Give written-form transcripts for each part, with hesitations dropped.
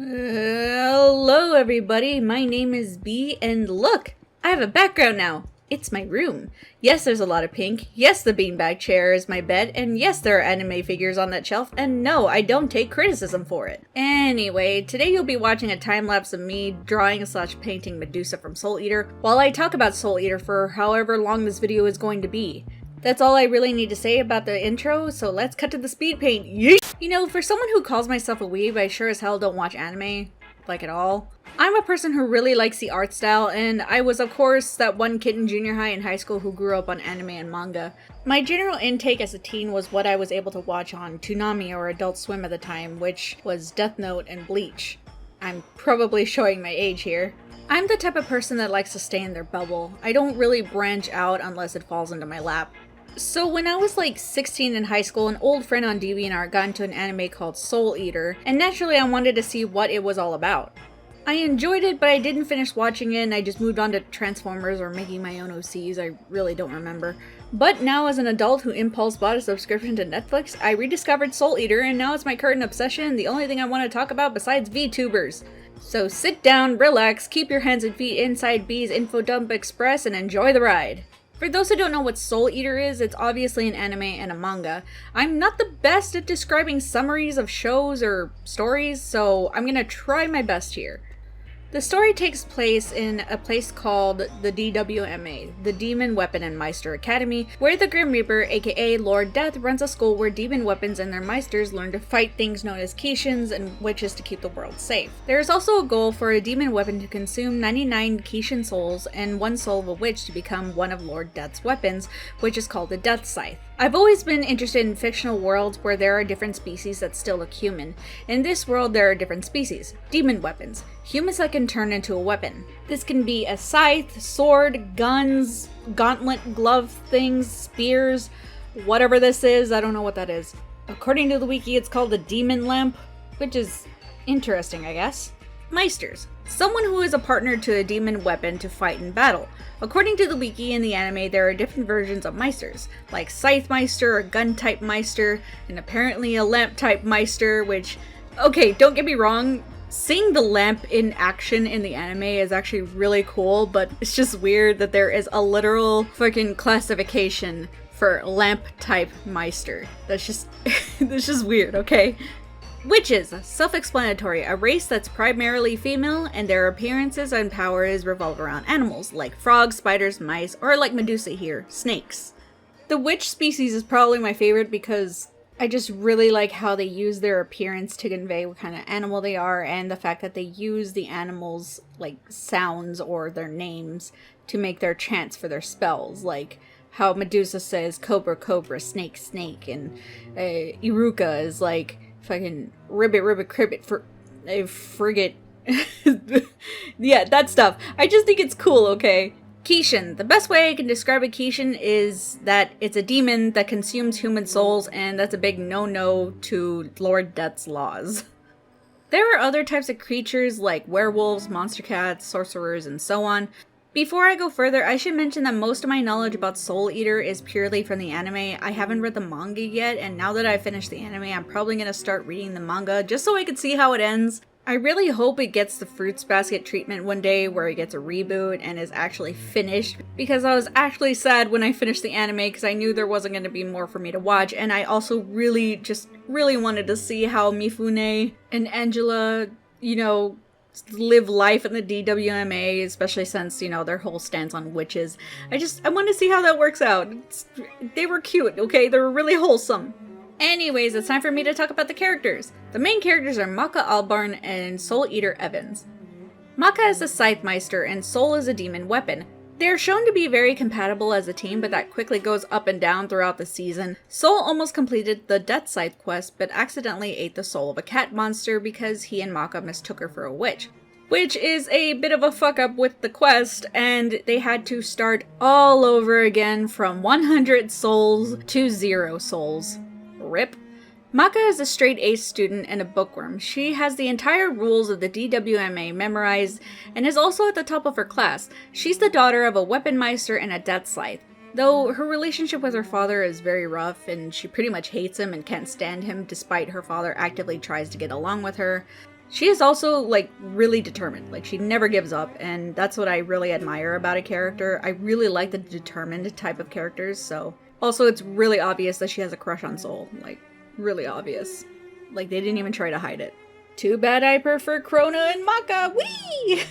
Hello everybody, my name is B, and look! I have a background now! It's my room. Yes, there's a lot of pink, yes, the beanbag chair is my bed, and yes, there are anime figures on that shelf, and no, I don't take criticism for it. Anyway, today you'll be watching a time-lapse of me drawing / painting Medusa from Soul Eater, while I talk about Soul Eater for however long this video is going to be. That's all I really need to say about the intro, so let's cut to the speed paint. Yeet! You know, for someone who calls myself a weeb, I sure as hell don't watch anime, like at all. I'm a person who really likes the art style, and I was of course that one kid in junior high and high school who grew up on anime and manga. My general intake as a teen was what I was able to watch on Toonami or Adult Swim at the time, which was Death Note and Bleach. I'm probably showing my age here. I'm the type of person that likes to stay in their bubble. I don't really branch out unless it falls into my lap. So when I was like 16 in high school, an old friend on DeviantArt got into an anime called Soul Eater, and naturally I wanted to see what it was all about. I enjoyed it, but I didn't finish watching it and I just moved on to Transformers or making my own OCs, I really don't remember. But now as an adult who impulse bought a subscription to Netflix, I rediscovered Soul Eater and now it's my current obsession, the only thing I want to talk about besides VTubers. So sit down, relax, keep your hands and feet inside B's Info Dump Express and enjoy the ride. For those who don't know what Soul Eater is, it's obviously an anime and a manga. I'm not the best at describing summaries of shows or stories, so I'm gonna try my best here. The story takes place in a place called the DWMA, the Demon Weapon and Meister Academy, where the Grim Reaper, aka Lord Death, runs a school where demon weapons and their meisters learn to fight things known as Keishins and witches to keep the world safe. There is also a goal for a demon weapon to consume 99 Keishin souls and one soul of a witch to become one of Lord Death's weapons, which is called the Death Scythe. I've always been interested in fictional worlds where there are different species that still look human. In this world there are different species, demon weapons, humans that can turn into a weapon. This can be a scythe, sword, guns, gauntlet, glove things, spears, whatever this is, I don't know what that is. According to the wiki it's called a demon lamp, which is interesting I guess. Meisters. Someone who is a partner to a demon weapon to fight in battle. According to the wiki in the anime, there are different versions of Meisters, like Scythe Meister, a gun-type Meister, and apparently a lamp-type Meister, which, okay, don't get me wrong, seeing the lamp in action in the anime is actually really cool, but it's just weird that there is a literal fucking classification for lamp-type Meister. That's just, that's just weird, okay? Witches, self-explanatory, a race that's primarily female and their appearances and powers revolve around animals, like frogs, spiders, mice, or like Medusa here, snakes. The witch species is probably my favorite because I just really like how they use their appearance to convey what kind of animal they are, and the fact that they use the animals' like sounds or their names to make their chants for their spells, like how Medusa says cobra cobra, snake snake, and Iruka is like fucking ribbit ribbit cribbit for a frigate. Yeah, that stuff. I just think it's cool, okay? Keishin. The best way I can describe a Keishin is that it's a demon that consumes human souls, and that's a big no-no to Lord Death's laws. There are other types of creatures like werewolves, monster cats, sorcerers, and so on. Before I go further, I should mention that most of my knowledge about Soul Eater is purely from the anime. I haven't read the manga yet, and now that I've finished the anime, I'm probably gonna start reading the manga just so I can see how it ends. I really hope it gets the Fruits Basket treatment one day where it gets a reboot and is actually finished, because I was actually sad when I finished the anime because I knew there wasn't going to be more for me to watch, and I also really wanted to see how Mifune and Angela, you know, live life in the DWMA, especially since, you know, their whole stance on witches. I want to see how that works out. They were cute, okay? They were really wholesome. Anyways, it's time for me to talk about the characters. The main characters are Maka Albarn and Soul Eater Evans. Maka is a Scythe Meister and Soul is a demon weapon. They are shown to be very compatible as a team, but that quickly goes up and down throughout the season. Soul almost completed the Death Scythe quest, but accidentally ate the soul of a cat monster because he and Maka mistook her for a witch. Which is a bit of a fuck up with the quest, and they had to start all over again from 100 souls to 0 souls. RIP. Maka is a straight A student and a bookworm. She has the entire rules of the DWMA memorized and is also at the top of her class. She's the daughter of a weapon meister and a death scythe. Though her relationship with her father is very rough and she pretty much hates him and can't stand him despite her father actively tries to get along with her. She is also, like, really determined. Like, she never gives up, and that's what I really admire about a character. I really like the determined type of characters, so... Also, it's really obvious that she has a crush on Soul. Like, really obvious. Like, they didn't even try to hide it. Too bad I prefer Krona and Maka! Whee!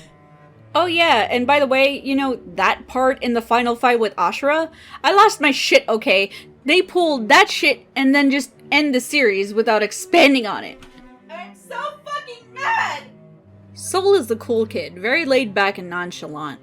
Oh yeah, and by the way, you know, that part in the final fight with Ashura? I lost my shit, okay? They pulled that shit and then just end the series without expanding on it. I'm so fucking mad! Soul is the cool kid, very laid back and nonchalant.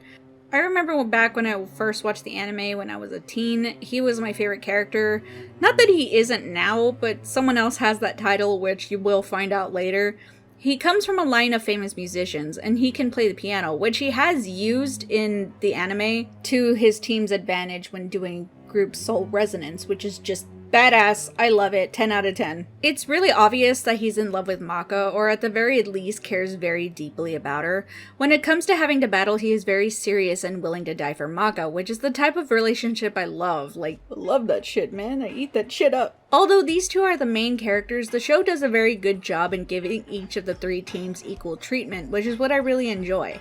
I remember back when I first watched the anime when I was a teen, he was my favorite character. Not that he isn't now, but someone else has that title, which you will find out later. He comes from a line of famous musicians, and he can play the piano, which he has used in the anime to his team's advantage when doing group Soul Resonance, which is just badass. I love it. 10 out of 10. It's really obvious that he's in love with Maka, or at the very least cares very deeply about her. When it comes to having to battle, he is very serious and willing to die for Maka, which is the type of relationship I love. Like, I love that shit, man. I eat that shit up. Although these two are the main characters, the show does a very good job in giving each of the three teams equal treatment, which is what I really enjoy.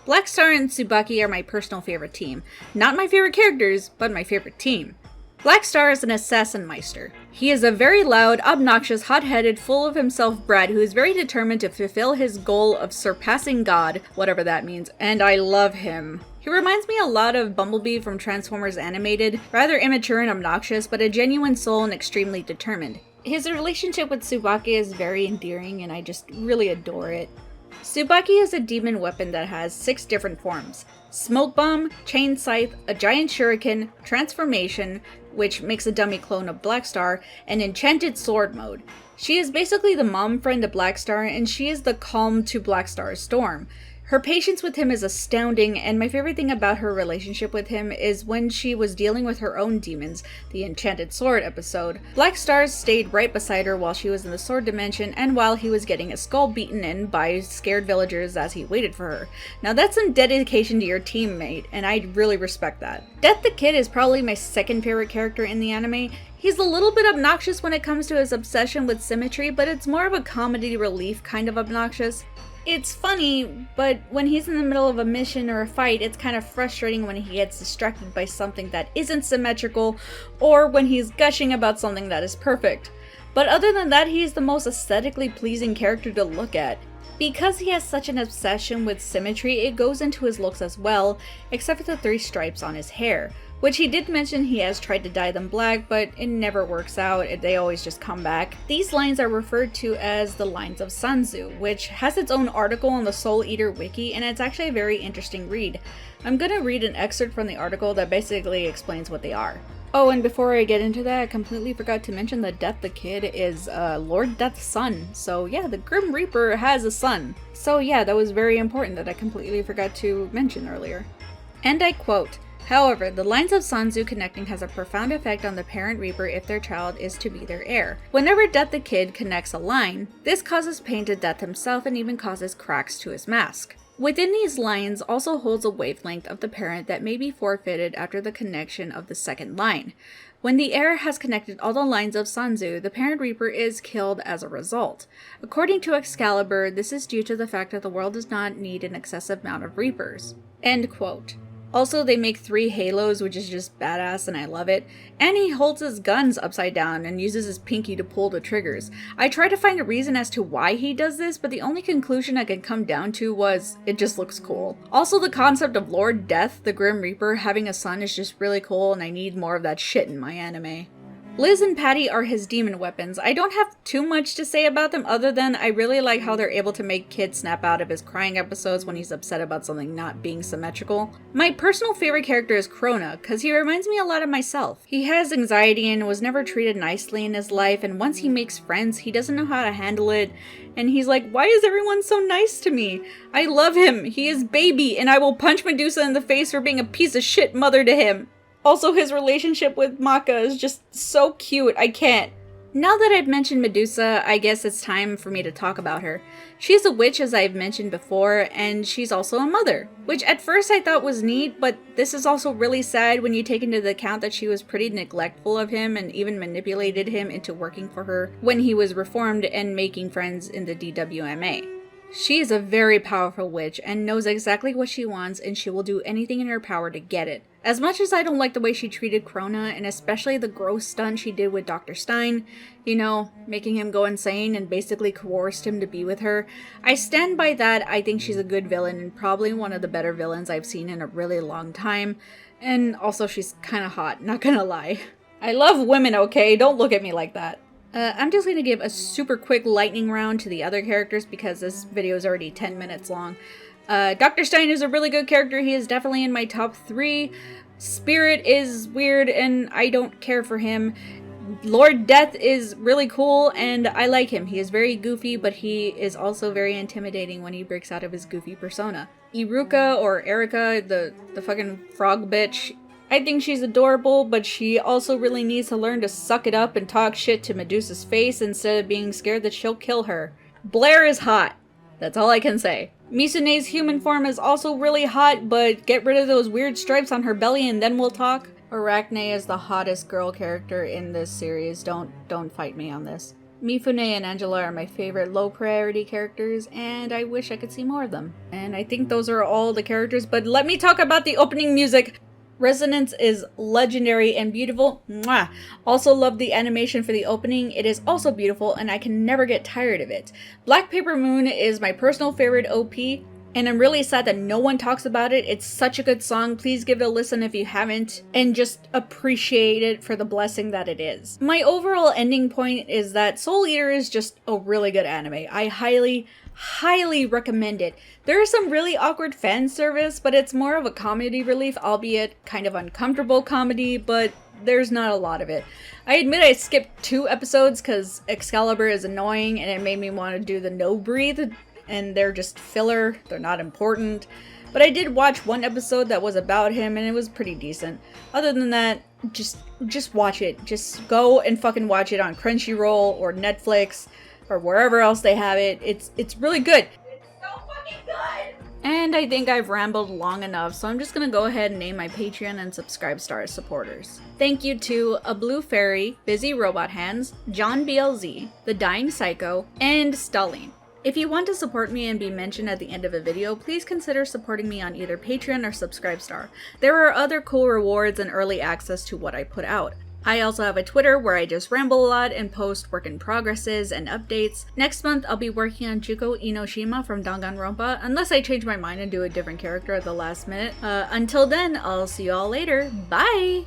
Black Star and Tsubaki are my personal favorite team. Not my favorite characters, but my favorite team. Black Star is an assassin meister. He is a very loud, obnoxious, hot-headed, full of himself brat who is very determined to fulfill his goal of surpassing God, whatever that means, and I love him. He reminds me a lot of Bumblebee from Transformers Animated, rather immature and obnoxious, but a genuine soul and extremely determined. His relationship with Tsubaki is very endearing and I just really adore it. Tsubaki is a demon weapon that has 6 different forms. Smoke Bomb, Chain Scythe, a Giant Shuriken, Transformation, which makes a dummy clone of Black Star, and Enchanted Sword mode. She is basically the mom friend to Black Star, and she is the calm to Black Star's storm. Her patience with him is astounding, and my favorite thing about her relationship with him is when she was dealing with her own demons, the Enchanted Sword episode. Black Star stayed right beside her while she was in the sword dimension and while he was getting his skull beaten in by scared villagers as he waited for her. Now that's some dedication to your teammate, and I really respect that. Death the Kid is probably my second favorite character in the anime. He's a little bit obnoxious when it comes to his obsession with symmetry, but it's more of a comedy relief kind of obnoxious. It's funny, but when he's in the middle of a mission or a fight, it's kind of frustrating when he gets distracted by something that isn't symmetrical, or when he's gushing about something that is perfect. But other than that, he's the most aesthetically pleasing character to look at. Because he has such an obsession with symmetry, it goes into his looks as well, except for the 3 stripes on his hair. Which he did mention he has tried to dye them black, but it never works out, they always just come back. These lines are referred to as the Lines of Sanzu, which has its own article on the Soul Eater wiki, and it's actually a very interesting read. I'm gonna read an excerpt from the article that basically explains what they are. Oh, and before I get into that, I completely forgot to mention that Death the Kid is Lord Death's son. So yeah, the Grim Reaper has a son. So yeah, that was very important that I completely forgot to mention earlier. And I quote, "However, the Lines of Sanzu connecting has a profound effect on the parent Reaper if their child is to be their heir. Whenever Death the Kid connects a line, this causes pain to Death himself and even causes cracks to his mask. Within these lines also holds a wavelength of the parent that may be forfeited after the connection of the second line. When the heir has connected all the lines of Sanzu, the parent Reaper is killed as a result. According to Excalibur, this is due to the fact that the world does not need an excessive amount of Reapers." End quote. Also, they make 3 halos, which is just badass and I love it. And he holds his guns upside down and uses his pinky to pull the triggers. I tried to find a reason as to why he does this, but the only conclusion I could come down to was, it just looks cool. Also, the concept of Lord Death, the Grim Reaper, having a son is just really cool and I need more of that shit in my anime. Liz and Patty are his demon weapons. I don't have too much to say about them other than I really like how they're able to make Kid snap out of his crying episodes when he's upset about something not being symmetrical. My personal favorite character is Krona, because he reminds me a lot of myself. He has anxiety and was never treated nicely in his life, and once he makes friends, he doesn't know how to handle it, and he's like, why is everyone so nice to me? I love him, he is baby, and I will punch Medusa in the face for being a piece of shit mother to him. Also, his relationship with Maka is just so cute, I can't. Now that I've mentioned Medusa, I guess it's time for me to talk about her. She's a witch, as I've mentioned before, and she's also a mother, which at first I thought was neat, but this is also really sad when you take into account that she was pretty neglectful of him and even manipulated him into working for her when he was reformed and making friends in the DWMA. She is a very powerful witch and knows exactly what she wants, and she will do anything in her power to get it. As much as I don't like the way she treated Krona, and especially the gross stunt she did with Dr. Stein, you know, making him go insane and basically coerced him to be with her, I stand by that. I think she's a good villain and probably one of the better villains I've seen in a really long time. And also she's kind of hot, not gonna lie. I love women, okay? Don't look at me like that. I'm just going to give a super quick lightning round to the other characters because this video is already 10 minutes long. Dr. Stein is a really good character. He is definitely in my top 3. Spirit is weird and I don't care for him. Lord Death is really cool and I like him. He is very goofy, but he is also very intimidating when he breaks out of his goofy persona. Iruka or Erika, the fucking frog bitch, I think she's adorable, but she also really needs to learn to suck it up and talk shit to Medusa's face instead of being scared that she'll kill her. Blair is hot. That's all I can say. Misune's human form is also really hot, but get rid of those weird stripes on her belly and then we'll talk. Arachne is the hottest girl character in this series. Don't fight me on this. Mifune and Angela are my favorite low priority characters, and I wish I could see more of them. And I think those are all the characters, but let me talk about the opening music. Resonance is legendary and beautiful. Mwah! Also love the animation for the opening. It is also beautiful and I can never get tired of it. Black Paper Moon is my personal favorite OP and I'm really sad that no one talks about it. It's such a good song. Please give it a listen if you haven't and just appreciate it for the blessing that it is. My overall ending point is that Soul Eater is just a really good anime. I highly recommend it. There is some really awkward fan service, but it's more of a comedy relief, albeit kind of uncomfortable comedy, but there's not a lot of it. I admit I skipped 2 episodes because Excalibur is annoying and it made me want to do the no breathe, and they're just filler, they're not important. But I did watch 1 episode that was about him and it was pretty decent. Other than that, just watch it. Just go and fucking watch it on Crunchyroll or Netflix or wherever else they have it. It's really good. It's so fucking good! And I think I've rambled long enough, so I'm just gonna go ahead and name my Patreon and Subscribe Star supporters. Thank you to A Blue Fairy, Busy Robot Hands, John BLZ, The Dying Psycho, and Stalin. If you want to support me and be mentioned at the end of a video, please consider supporting me on either Patreon or Subscribe Star. There are other cool rewards and early access to what I put out. I also have a Twitter where I just ramble a lot and post work in progresses and updates. Next month, I'll be working on Juko Inoshima from Danganronpa, unless I change my mind and do a different character at the last minute. Until then, I'll see you all later. Bye!